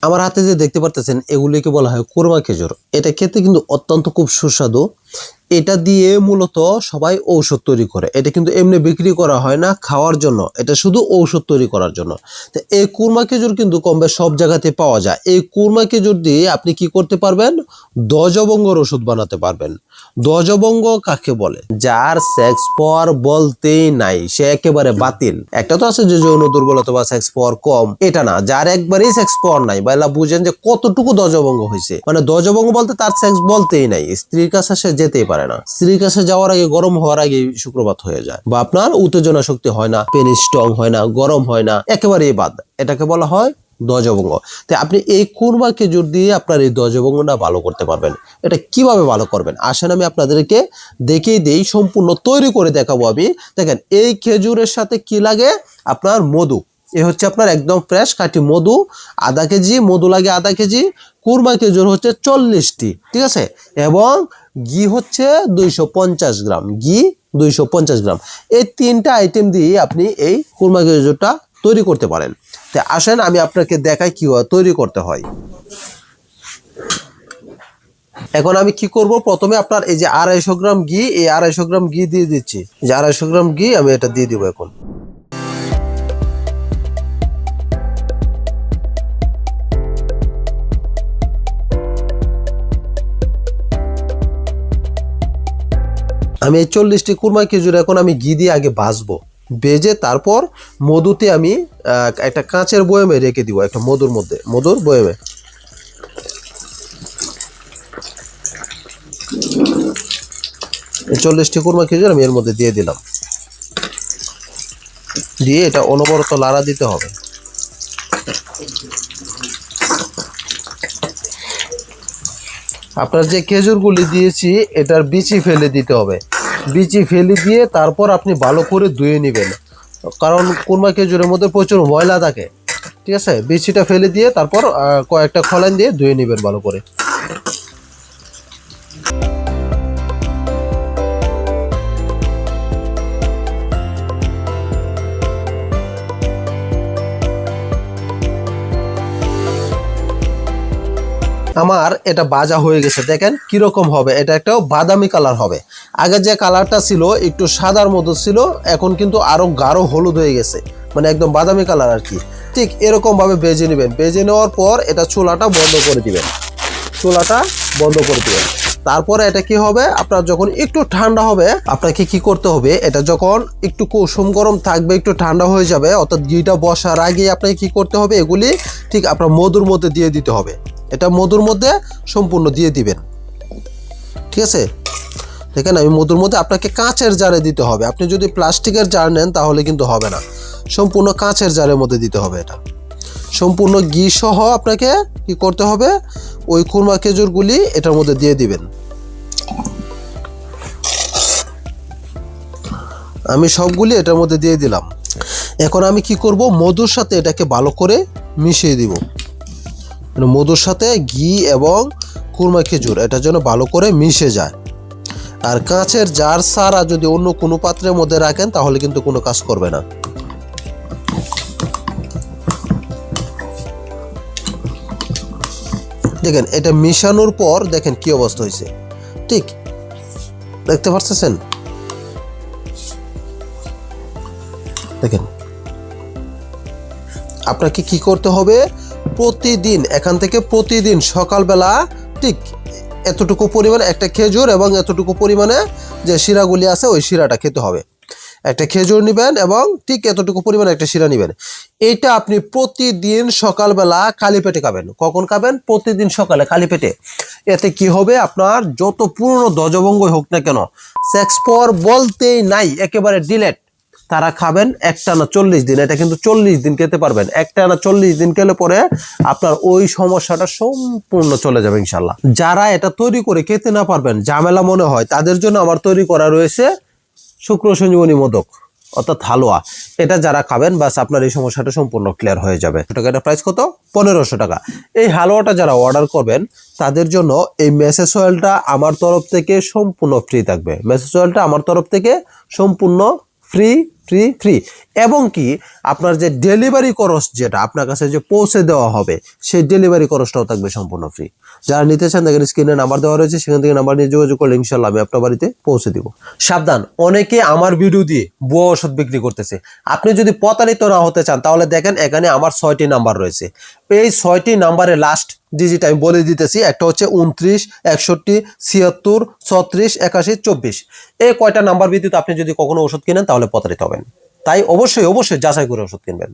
আমার হাতে যে দেখতে পারতেছেন এগুলিকে বলা হয় কোরমা খেজুর। এটা খেতে কিন্তু অত্যন্ত খুব সুস্বাদু। এটা দিয়ে মূলত সবাই ঔষধ তৈরি করে। এটা কিন্তু এমনি বিক্রি করা হয় না খাওয়ার জন্য, এটা শুধু ঔষধ তৈরি করার জন্য। তো এই কুরমা খেজুর কিন্তু কম বেশ সব জায়গাতে পাওয়া যায়। এই কুরমা খেজুর দিয়ে আপনি কি করতে পারবেন? ধ্বজভঙ্গর ওষুধ বানাতে পারবেন। ধ্বজভঙ্গ কাকে বলে? যার সেক্স পাওয়ার বলতেই নাই, সে একেবারে বাতিল। একটা তো আছে যে যৌন দুর্বলতা বা সেক্স পাওয়ার কম, এটা না, যার একবারেই সেক্স পাওয়ার নাই, বা বুঝেন যে কতটুকু ধ্বজভঙ্গ হয়েছে। মানে ধ্বজভঙ্গ বলতে তার সেক্স বলতেই নাই, স্ত্রীর কাছে সে যেতেই পারে না। স্ত্রীর কাছে যাওয়ার আগে গরম হওয়ার আগে শুক্রপাত হয়ে যায়, বা আপনার উত্তেজনা শক্তি হয় না, পেনিস স্ট্রং হয় না, গরম হয় না, একেবারেই বাদ। এটাকে বলা হয় ধ্বজভঙ্গ। তাই আপনি এই কুরমা খেজুর দিয়ে আপনার এই ধ্বজভঙ্গটা ভালো করতে পারবেন। এটা কিভাবে ভালো করবেন আসেন আমি আপনাদেরকে দেখিয়ে দিই, সম্পূর্ণ তৈরি করে দেখাবো আমি। দেখেন এই খেজুরের সাথে কি লাগে? আপনার মধু। এ হচ্ছে আপনার একদম ফ্রেশ খাঁটি মধু, আধা কেজি মধু লাগে, আধা কেজি। কুরমা খেজুর হচ্ছে 40টি, ঠিক আছে। এবং ঘি হচ্ছে 250 গ্রাম, ঘি 250 গ্রাম। এই তিনটা আইটেম দিয়ে আপনি এই কুরমা খেজুরটা তৈরি করতে পারেন। তো আসেন আমি আপনাকে দেখাই কিভাবে তৈরি করতে হয়। এখন আমি কি করব, প্রথমে আপনার এই যে 250 গ্রাম ঘি, এই 250 গ্রাম ঘি দিয়ে দিচ্ছি। যে 250 গ্রাম ঘি আমি এটা দিয়ে দিব। এখন আমি এই 40টি কুরমা খেজুর এখন আমি ঘি দিয়ে আগে ভাজবো, ভেজে তারপর মধুতে আমি একটা কাঁচের বয়মে রেখে দিব, একটা মধুর মধ্যে, মধুর বয়মে। এই 40টি কুরমা খেজুর আমি এর মধ্যে দিয়ে দিলাম, দিয়ে এটা অনবরত লাড়া দিতে হবে। আপনার যে খেজুরগুলি দিয়েছি এটার বিচি ফেলে দিতে হবে। বিচি ফেলে দিয়ে তারপর আপনি ভালো করে ধুয়ে নেবেন, কারণ কুরমা খেজুরের মধ্যে প্রচুর ময়লা থাকে, ঠিক আছে। বিচিটা ফেলে দিয়ে তারপর কয়েকটা খলাইন দিয়ে ধুয়ে নেবেন ভালো করে। আমার এটা ভাজা হয়ে গেছে, দেখেন কিরকম হবে। এটা একটা বাদামি কালার হবে। আগে যে কালারটা ছিল একটু সাদার মতো ছিল, এখন কিন্তু আরো গাঢ় হলুদ হয়ে গেছে, মানে একদম বাদামি কালার আর কি। ঠিক এরকম ভাবে ভেজে নেবেন। ভেজে নেওয়ার পর এটা চুলাটা বন্ধ করে দিবেন, চুলাটা বন্ধ করে দিবেন। তারপরে এটা কি হবে, আপনার যখন একটু ঠান্ডা হবে আপনাকে কি করতে হবে, এটা যখন একটু কুসুম গরম থাকবে, একটু ঠান্ডা হয়ে যাবে, অর্থাৎ ঘিটা বসার আগে আপনাকে কি করতে হবে, এগুলি ঠিক আপনার মধুর মধ্যে দিয়ে দিতে হবে। এটা মধুর মধ্যে সম্পূর্ণ দিয়ে দিবেন, ঠিক আছে। দেখেন আমি মধুর মধ্যে, আপনাকে কাঁচের জারে দিতে হবে। আপনি যদি প্লাস্টিকের জার নেন তাহলে কিন্তু হবে না, সম্পূর্ণ কাঁচের জারের মধ্যে দিতে হবে। এটা সম্পূর্ণ ঘি সহ আপনাকে কি করতে হবে, ওই কুরমা খেজুরগুলি এটার মধ্যে দিয়ে দিবেন। আমি সবগুলি এটার মধ্যে দিয়ে দিলাম। এখন আমি কি করব, মধুর সাথে এটাকে ভালো করে মিশিয়ে দিব। মধুর সাথে ঘি এবং কুরমা খেজুর এটার জন্য ভালো করে মিশে যায়। আর কাঁচের জার ছাড়া যদি অন্য কোনো পাত্রের মধ্যে রাখেন তাহলে কিন্তু কোনো কাজ করবে না। দেখেন এটা মিশানোর পর দেখেন কি অবস্থা হয়েছে, ঠিক দেখতে পাচ্ছেন। দেখেন আপনাকে কি করতে হবে, প্রতিদিন এখান থেকে প্রতিদিন সকালবেলা ঠিক এতটুকু পরিমাণে একটা খেজুর এবং এতটুকু পরিমাণে যে শিরাগুলি আছে ওই শিরাটা খেতে হবে। একটা খেজুর নেবেন এবং ঠিক এতটুকু পরিমাণে একটা শিরা নেবেন। এটা আপনি প্রতিদিন সকালবেলা খালি পেটে খাবেন। কখন খাবেন? প্রতিদিন সকালে খালি পেটে। এতে কি হবে, আপনার যত পুরনো ধ্বজভঙ্গই হোক না কেন, সেক্স পাওয়ার বলতেই নাই, একেবারে ডিলেট। তারা খাবেন একটানা 40 দিন। এটা কিন্তু 40 দিন খেতে পারবেন। একটানা 40 দিন খেলে পরে আপনার ওই সমস্যাটা সম্পূর্ণ চলে যাবে ইনশাল্লাহ। যারা এটা তৈরি করে খেতে না পারবেন, ঝামেলা মনে হয়, তাদের জন্য আমার তৈরি করা রয়েছে শুক্র সঞ্জীবনী মোদক, অর্থাৎ হালুয়া। এটা যারা খাবেন বাস আপনার এই সমস্যাটা সম্পূর্ণ ক্লিয়ার হয়ে যাবে। এটা প্রাইস কত? 1500 টাকা। এই হালুয়াটা যারা অর্ডার করবেন তাদের জন্য এই মেসেজ অয়েলটা আমার তরফ থেকে সম্পূর্ণ ফ্রি থাকবে। মেসেজ অয়েলটা আমার তরফ থেকে সম্পূর্ণ ফ্রি ফ্রি ফ্রি এবং কি আপনার যে ডেলিভারি খরচ যেটা আপনার কাছে যে পৌঁছে দেওয়া হবে সেই ডেলিভারি খরচটাও থাকবে সম্পূর্ণ ফ্রি। যারা নিতে চান দেখেন স্ক্রিনে নাম্বার দেওয়া রয়েছে, সেখান থেকে নাম্বার নিয়ে যোগাযোগ করলে ইনশাআল্লাহ আমি আপনার বাড়িতে পৌঁছে দিব। সাবধান, অনেকে আমার ভিডিও দিয়ে ভুয়া ওষুধ বিক্রি করতেছে। আপনি যদি প্রতারিত না হতে চান তাহলে দেখেন এখানে আমার 6টি নাম্বার রয়েছে। এই 6টি নাম্বারে লাস্ট ডিজিট আমি বলে দিতেছি, একটা হচ্ছে 29, 61, 76, 36, 81, 24। এই কয়টা নাম্বার ভিত্তিতে আপনি যদি কখনো ওষুধ কিনেন তাহলে প্রতারিত হবেন। তাই অবশ্যই যাচাই করে ওষুধ কিনবেন।